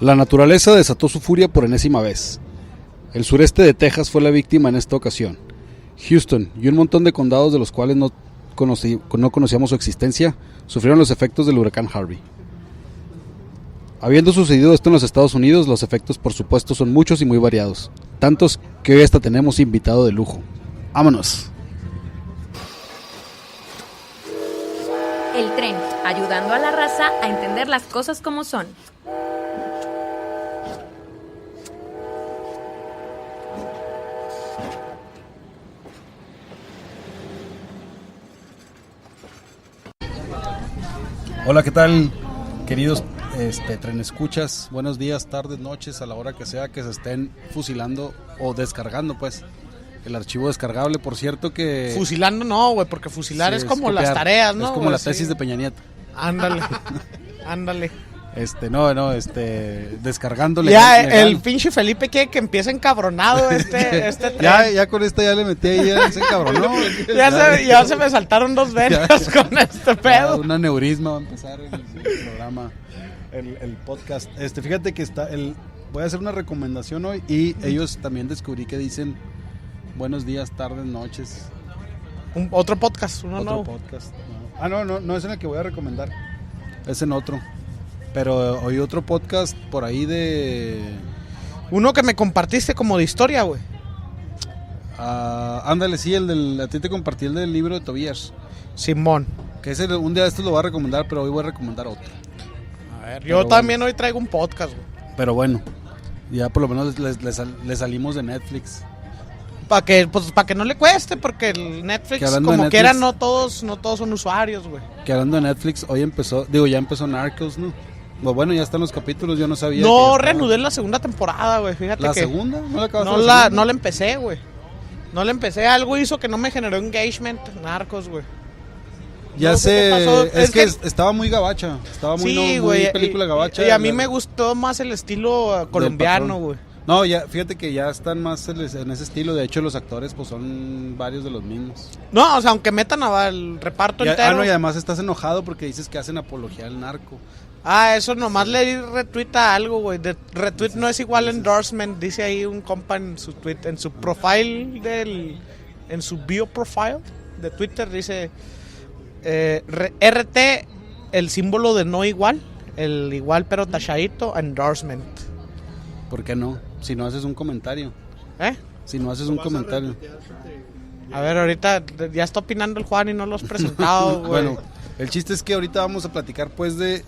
La naturaleza desató su furia por enésima vez. El sureste de Texas fue la víctima en esta ocasión. Houston y un montón de condados de los cuales no conocíamos su existencia sufrieron los efectos del huracán Harvey. Habiendo sucedido esto en los Estados Unidos, los efectos por supuesto son muchos y muy variados. Tantos que hoy hasta tenemos invitado de lujo. ¡Vámonos! El tren, ayudando a la raza a entender las cosas como son. Hola, ¿qué tal, queridos tren escuchas? Buenos días, tardes, noches, a la hora que sea que se estén fusilando o descargando, pues. El archivo descargable, por cierto que... Fusilando no, güey, porque fusilar sí, es como copiar, las tareas, ¿no? Es como güey, la tesis de Peña Nieto. Ándale, ándale. Descargando legal. El pinche Felipe quiere que empiece encabronado este tren. Ya con esto ya le metí ahí, ya se encabronó. ya se me saltaron dos venas con este pedo. Un aneurisma va a empezar el programa, el podcast. Fíjate que voy a hacer una recomendación hoy y ellos también descubrí que dicen buenos días, tardes, noches. Otro podcast, otro podcast. No es en el que voy a recomendar, es en otro. Pero oí otro podcast por ahí de... Uno que me compartiste como de historia, güey. Ándale, sí, a ti te compartí el del libro de Tobías. Simón. Que ese un día de estos lo voy a recomendar, pero hoy voy a recomendar otro. A ver, yo también hoy traigo un podcast, güey. Pero bueno, ya por lo menos le salimos de Netflix. Para que no le cueste, porque el Netflix, como quiera, no todos son usuarios, güey. Que hablando de Netflix, ya empezó Narcos, ¿no? Bueno, ya están los capítulos, yo no sabía. No, reanudé la segunda temporada, güey, fíjate que... ¿La segunda? ¿No la acabaste no la empecé, güey. No la empecé, algo hizo que no me generó engagement, Narcos, güey. Ya sé, es que estaba muy gabacha, muy película gabacha. Y a mí me gustó más el estilo colombiano, güey. No, ya, fíjate que ya están más en ese estilo. De hecho, los actores pues son varios de los mismos. No, o sea, aunque metan al reparto entero. Y además estás enojado porque dices que hacen apología al narco. Eso nomás le di retweet a algo, güey. Retweet no es igual endorsement. Dice ahí un compa en su tweet, en su profile en su bio profile de Twitter dice RT, el símbolo de no igual, el igual pero tachadito, endorsement. ¿Por qué no? Si no haces un comentario. Si no haces un comentario. A ver, ahorita ya está opinando el Juan y no lo has presentado, güey. Bueno, el chiste es que ahorita vamos a platicar pues de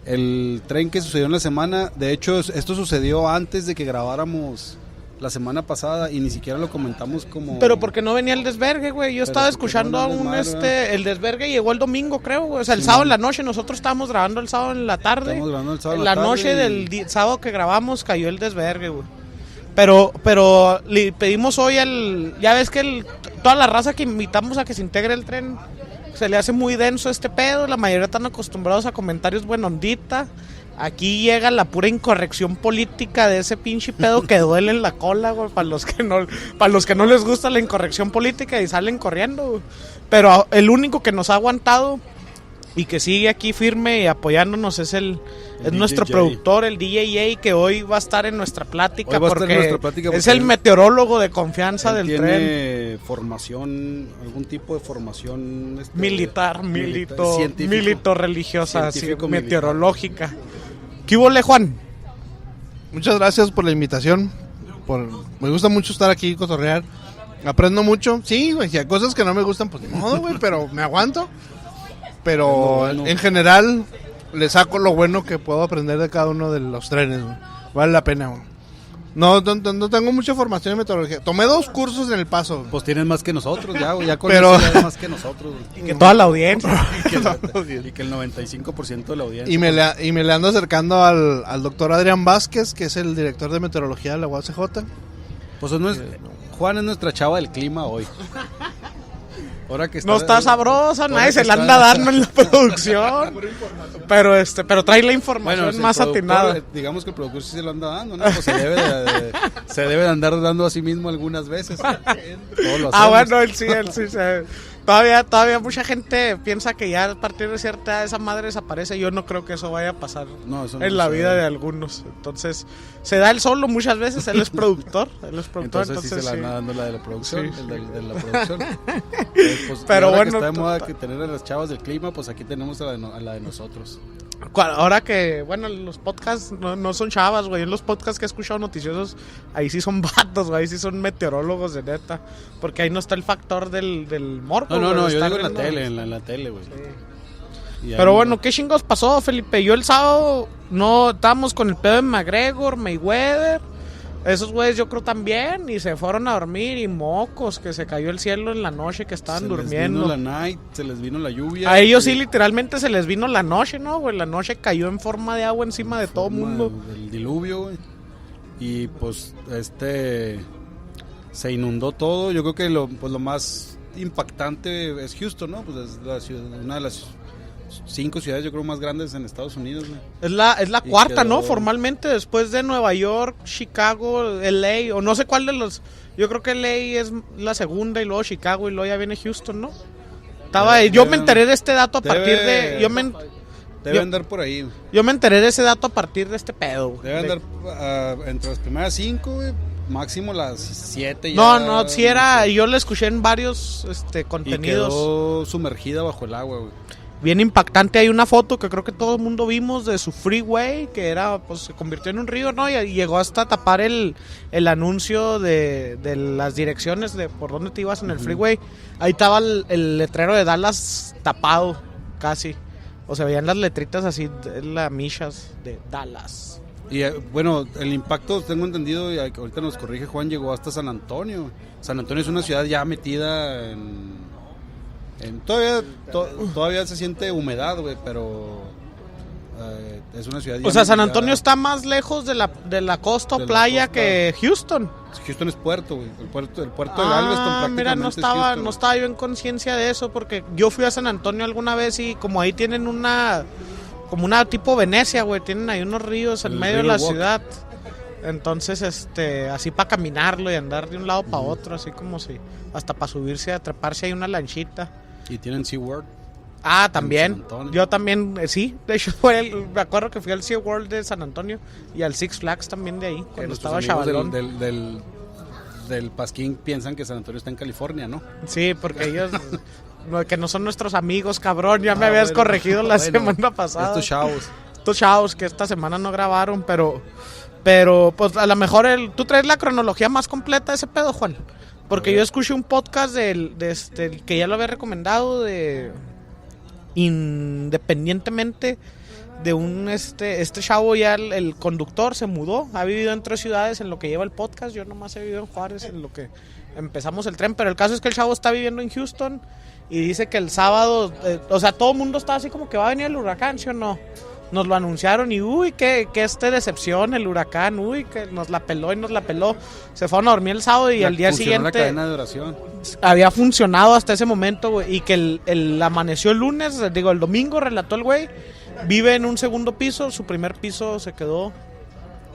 el tren que sucedió en la semana. De hecho, esto sucedió antes de que grabáramos la semana pasada y ni siquiera lo comentamos como... Pero porque no venía el desvergue, güey. Yo estaba escuchando el desvergue llegó el domingo, creo, güey. O sea, el sábado en la noche. Nosotros estábamos grabando el sábado en la tarde. Estamos grabando el sábado en la noche del sábado que grabamos cayó el desvergue, güey. Pero le pedimos hoy ya ves que toda la raza que invitamos a que se integre el tren se le hace muy denso este pedo. La mayoría están acostumbrados a comentarios buena ondita. Aquí llega la pura incorrección política de ese pinche pedo que duele en la cola, güey, para los que no les gusta la incorrección política y salen corriendo, güey. Pero el único que nos ha aguantado y que sigue aquí firme y apoyándonos es nuestro productor, el DJ, que hoy va a estar en nuestra plática porque es el meteorólogo de confianza del tren. Tiene formación, algún tipo de formación militar, religiosa, meteorológica. ¿Qué hubo, Juan? Muchas gracias por la invitación. Me gusta mucho estar aquí y cotorrear. Aprendo mucho. Sí, güey, si hay cosas que no me gustan, pues ni modo, güey, pero me aguanto. Pero bueno, en general le saco lo bueno que puedo aprender de cada uno de los trenes, güey. Vale la pena, güey. No tengo mucha formación en meteorología. Tomé 2 cursos en El Paso, güey. Pues tienes más que nosotros, ya con eso ya más que nosotros, güey. Y que toda la audiencia. Y que el 95% de la audiencia. Y me le ando acercando al doctor Adrián Vázquez, que es el director de meteorología de la UACJ. Pues Juan es nuestra chava del clima hoy. Ahora que no está sabrosa, nadie se la anda dando en la producción. Pero trae la información más atinada. Digamos que el productor sí se lo anda dando, ¿no? Pues se debe de andar dando a sí mismo algunas veces. Bueno, él sí. Todavía mucha gente piensa que ya a partir de cierta edad esa madre desaparece. Yo no creo que eso vaya a pasar No, eso no en la sucede. vida de algunos. Entonces, se da él solo muchas veces. Él es productor. Entonces sí se la sí. anda dando la de la producción. Sí. El de la producción. Pues, Pero ahora bueno, que está de moda que tener a las chavas del clima, pues aquí tenemos a la de nosotros. Ahora que, bueno, los podcasts no son chavas, güey. En los podcasts que he escuchado noticiosos, ahí sí son vatos, güey. Ahí sí son meteorólogos de neta. Porque ahí no está el factor del morbo. No, güey, de yo estar digo en la viendo. tele, en la tele, güey. Y ahí Pero no- bueno, ¿qué chingos pasó, Felipe? Yo el sábado no estábamos con el pedo de McGregor, Mayweather. Esos güeyes yo creo también. Y se fueron a dormir y mocos, que se cayó el cielo en la noche que estaban se durmiendo. les vino la night, se les vino la lluvia. A ellos sí literalmente se les vino la noche, ¿no, güey? La noche cayó en forma de agua encima de todo mundo. El diluvio, güey. Y pues se inundó todo. Yo creo que lo más impactante es Houston, ¿no? Pues es una de las 5 ciudades, yo creo, más grandes en Estados Unidos, güey. Es la Y cuarta, quedó- ¿no? Formalmente, después de Nueva York, Chicago, LA, o no sé cuál de los... Yo creo que LA es la segunda y luego Chicago y luego ya viene Houston, ¿no? Yo me enteré de este dato a partir de... Debe andar por ahí, güey. Yo me enteré de ese dato a partir de este pedo, güey. Debe andar entre las primeras 5, güey. Máximo las 7. No, sí era... Yo lo escuché en varios Y contenidos. quedó sumergida bajo el agua, güey. Bien impactante, hay una foto que creo que todo el mundo vimos de su freeway, que era, pues se convirtió en un río, ¿no? Y llegó hasta tapar el anuncio de las direcciones de por dónde te ibas en el freeway. Ahí estaba el letrero de Dallas tapado, casi. O se veían las letritas así, las millas de Dallas. Y bueno, el impacto, tengo entendido, y ahorita nos corrige Juan, llegó hasta San Antonio, güey. San Antonio es una ciudad ya metida todavía se siente humedad, güey, pero es una ciudad ya O sea, San metida. Antonio está más lejos de la costa o De la playa costa. que Houston. Houston es puerto, güey. El puerto de Galveston prácticamente Mira, no es Houston, no estaba yo en conciencia de eso, porque yo fui a San Antonio alguna vez y como ahí tienen como una tipo Venecia, güey, tienen ahí unos ríos en El medio de la Riverwalk. ciudad. Entonces, así para caminarlo y andar de un lado para otro, así como si, hasta para subirse a treparse hay una lanchita. Y tienen SeaWorld. Ah, San también. Antonio. Yo también, sí. De hecho, me acuerdo que fui al SeaWorld de San Antonio y al Six Flags también de ahí, cuando Nuestros estaba amigos chavalón. del Pasquín piensan que San Antonio está en California, ¿no? Sí, porque ellos que no son nuestros amigos, cabrón. Ya me habías bueno. corregido la Bueno, semana pasada. Estos chavos. Estos chavos que esta semana no grabaron, pero pues a lo mejor tú traes la cronología más completa de ese pedo, Juan. Porque yo escuché un podcast que ya lo había recomendado independientemente de este chavo ya el conductor se mudó, ha vivido en 3 ciudades en lo que lleva el podcast. Yo nomás he vivido en Juárez en lo que empezamos el tren, pero el caso es que el chavo está viviendo en Houston y dice que el sábado, o sea, todo el mundo está así como que va a venir el huracán, ¿sí o no? Nos lo anunciaron y uy, que decepción el huracán, uy, que nos la peló y nos la peló. Se fueron a dormir el sábado y al día Funcionó la siguiente cadena de oración. había funcionado hasta ese momento, güey, y que el amaneció el lunes, el domingo, relató el güey, vive en un segundo piso, su primer piso se quedó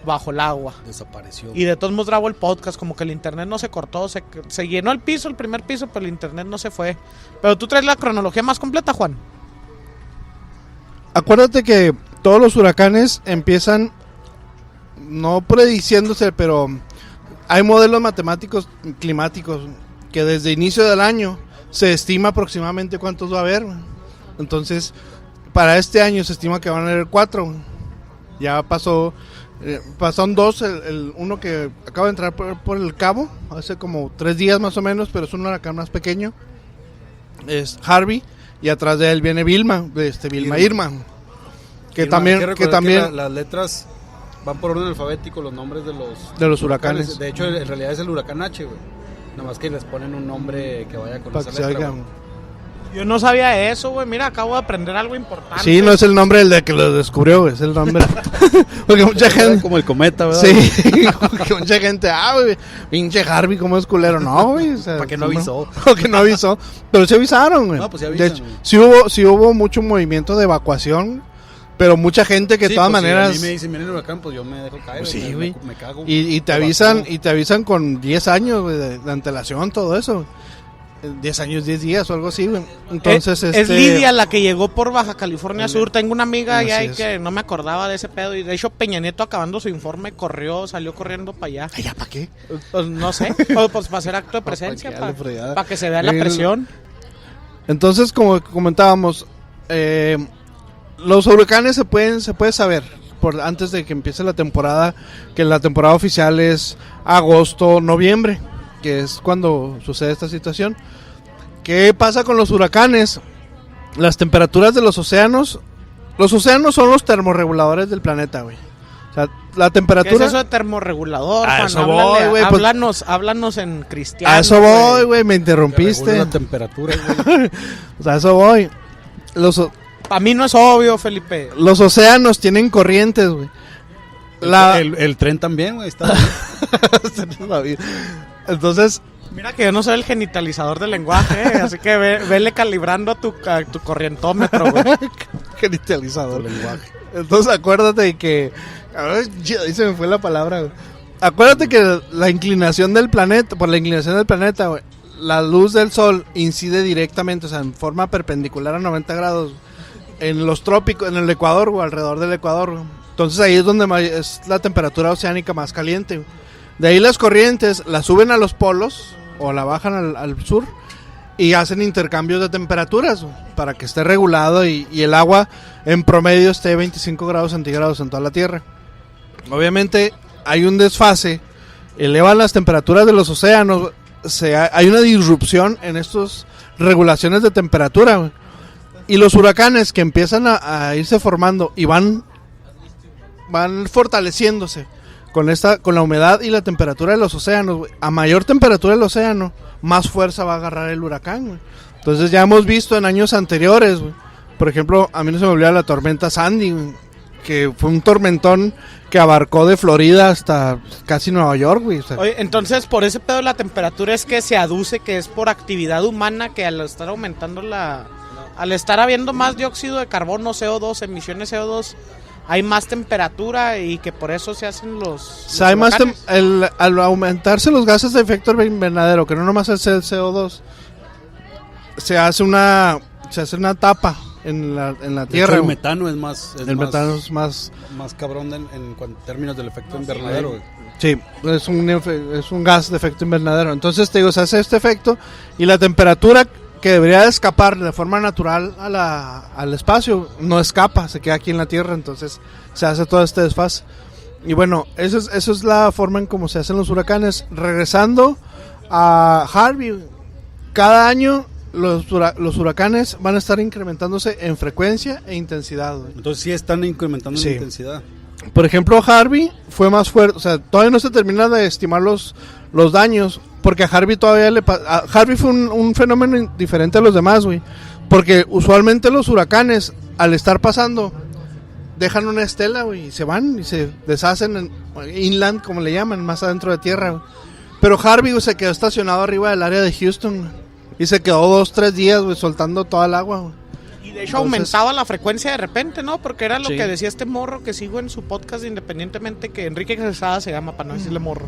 bajo el agua. Desapareció. Y de todos modos grabó el podcast, como que el internet no se cortó, se llenó el piso, el primer piso, pero el internet no se fue. Pero tú traes la cronología más completa, Juan. Acuérdate que todos los huracanes empiezan, no prediciéndose, pero hay modelos matemáticos climáticos que desde inicio del año se estima aproximadamente cuántos va a haber. Entonces, para este año se estima que van a haber 4. Ya pasaron 2, uno que acaba de entrar por el Cabo, hace como 3 días más o menos, pero es un huracán más pequeño. Es Harvey. Y atrás de él viene Vilma, Irma. Que también las letras van por orden alfabético, los nombres de los huracanes. De hecho, en realidad es el huracán H, güey. Nada más que les ponen un nombre que vaya con para esa que se letra, oigan. güey. Yo no sabía eso, güey. Mira, acabo de aprender algo importante. Sí, no es el nombre del de que lo descubrió, güey, es el nombre. Porque mucha gente. Como el cometa, ¿verdad? Sí, porque mucha gente, güey, pinche Harvey, ¿cómo es culero? No, güey. O sea, ¿Para qué no avisó? Porque no avisó. Pero sí avisaron, güey. No, pues sí De avisan, hecho, güey. sí hubo mucho movimiento de evacuación, pero mucha gente que de todas pues, maneras. Si a mí me dicen, viene el huracán, pues yo me dejo caer. Pues sí, me- güey. Me cago. Y te avisan con 10 años, güey, de antelación, todo eso. 10 años, 10 días o algo así, güey. Entonces, es Lidia la que llegó por Baja California Sur. Tengo una amiga allá y es. que no me acordaba de ese pedo. Y de hecho, Peña Nieto, acabando su informe, salió corriendo para allá. ¿Allá para qué? Pues no sé, pues para hacer acto de presencia, Pa' que hable para que se vea la presión. Entonces, como comentábamos, los huracanes se puede saber antes de que empiece la temporada, que la temporada oficial es agosto, noviembre, que es cuando sucede esta situación. ¿Qué pasa con los huracanes? Las temperaturas de los océanos son los termorreguladores del planeta, güey. O sea, la temperatura... ¿Qué es eso de termorregulador, A Juan? eso voy, güey, Háblanos en cristiano. A eso voy, güey, me interrumpiste. La temperatura, güey. O sea, a eso voy. Para mí no es obvio, Felipe. Los océanos tienen corrientes, güey. El tren también, güey, está Entonces, mira que yo no soy el genitalizador del lenguaje, así que vele calibrando a tu corrientómetro, güey. genitalizador. Lenguaje. Entonces, acuérdate de que... Ahí se me fue la palabra, güey. Acuérdate que la inclinación del planeta, güey, la luz del sol incide directamente, o sea, en forma perpendicular a 90 grados en los trópicos, en el Ecuador, o alrededor del Ecuador, güey. Entonces ahí es donde es la temperatura oceánica más caliente, güey. De ahí las corrientes las suben a los polos o la bajan al sur y hacen intercambios de temperaturas, güey, para que esté regulado y el agua en promedio esté 25 grados centígrados en toda la Tierra. Obviamente hay un desfase, elevan las temperaturas de los océanos, hay una disrupción en estas regulaciones de temperatura, güey. Y los huracanes que empiezan a irse formando y van fortaleciéndose con la humedad y la temperatura de los océanos, güey. A mayor temperatura del océano, más fuerza va a agarrar el huracán, güey. Entonces ya hemos visto en años anteriores, güey. Por ejemplo, a mí no se me olvida la tormenta Sandy, güey, que fue un tormentón que abarcó de Florida hasta casi Nueva York, güey. O sea, oye, entonces por ese pedo de la temperatura es que se aduce que es por actividad humana, que al estar aumentando al estar habiendo más dióxido de carbono, CO2, emisiones CO2, hay más temperatura y que por eso se hacen los hay más al aumentarse los gases de efecto invernadero, que no nomás es el CO2, se hace una tapa en la tierra. El metano es más... metano es más cabrón en términos del efecto invernadero, güey. Sí, es un gas de efecto invernadero. Entonces, te digo, se hace este efecto y la temperatura que debería de escapar de forma natural al espacio no escapa, se queda aquí en la Tierra. Entonces, se hace todo este desfase. Y bueno, eso es la forma en cómo se hacen los huracanes. Regresando a Harvey, cada año los huracanes van a estar incrementándose en frecuencia e intensidad, güey. Entonces sí están incrementando Sí. en intensidad. Por ejemplo, Harvey fue más fuerte, o sea, todavía no se termina de estimar los daños, porque a Harvey Harvey fue un fenómeno diferente a los demás, güey, porque usualmente los huracanes, al estar pasando, dejan una estela, güey, y se van y se deshacen en inland, como le llaman, más adentro de tierra, güey. Pero Harvey, güey, se quedó estacionado arriba del área de Houston, güey, y se quedó 2-3 días, güey, soltando toda el agua, güey. Y de hecho aumentaba la frecuencia de repente, ¿no? Porque era lo Sí. que decía este morro que sigo en su podcast, independientemente, que Enrique Quesada se llama, para no decirle morro.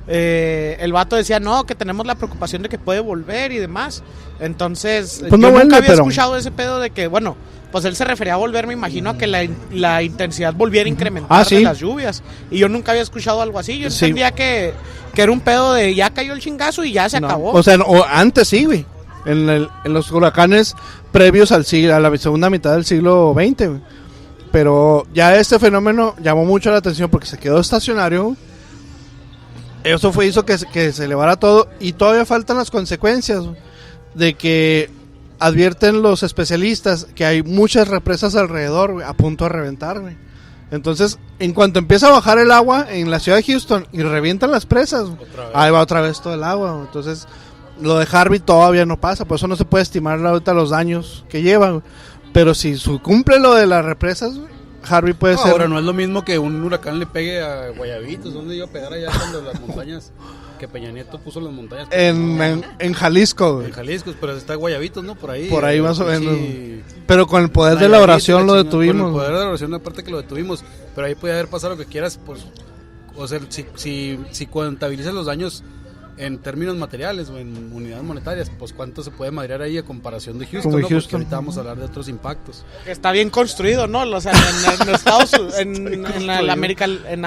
El vato decía, no, que tenemos la preocupación de que puede volver y demás. Entonces, Pues yo no nunca vuelve, había pero... escuchado ese pedo de que, bueno, pues él se refería a volver, me imagino, a que la intensidad volviera a incrementar sí. de las lluvias. Y yo nunca había escuchado algo así. Yo Sí. entendía que era un pedo de ya cayó el chingazo y ya se No, acabó. o sea, antes sí, güey. En los huracanes previos a la segunda mitad del siglo XX, güey. Pero ya este fenómeno llamó mucho la atención porque se quedó estacionario, güey. Eso hizo que se elevara todo y todavía faltan las consecuencias, güey, de que advierten los especialistas que hay muchas represas alrededor, güey, a punto de reventar, güey. Entonces, en cuanto empieza a bajar el agua en la ciudad de Houston y revientan las presas, ahí va otra vez todo el agua, güey. Entonces, lo de Harvey todavía no pasa, por eso no se puede estimar ahorita los daños que lleva, güey. Pero si cumple lo de las represas, güey, Harvey puede ser... Ahora no es lo mismo que un huracán le pegue a Guayabitos. ¿Dónde iba a pegar allá cuando las montañas? Que Peña Nieto puso las montañas. En Jalisco, güey. En Jalisco, pero está Guayabitos, ¿no? Por ahí. Por ahí más o menos. Sí. Pero con el poder de la oración lo detuvimos. Con el poder de la oración, aparte que lo detuvimos. Pero ahí puede haber pasado lo que quieras, pues. O sea, si contabilizas los daños en términos materiales o en unidades monetarias, pues cuánto se puede madrear ahí a comparación de Houston, Como ¿no? Porque Houston. ahorita vamos a hablar de otros impactos. Está bien construido, ¿no? O sea, en Estados en la América, en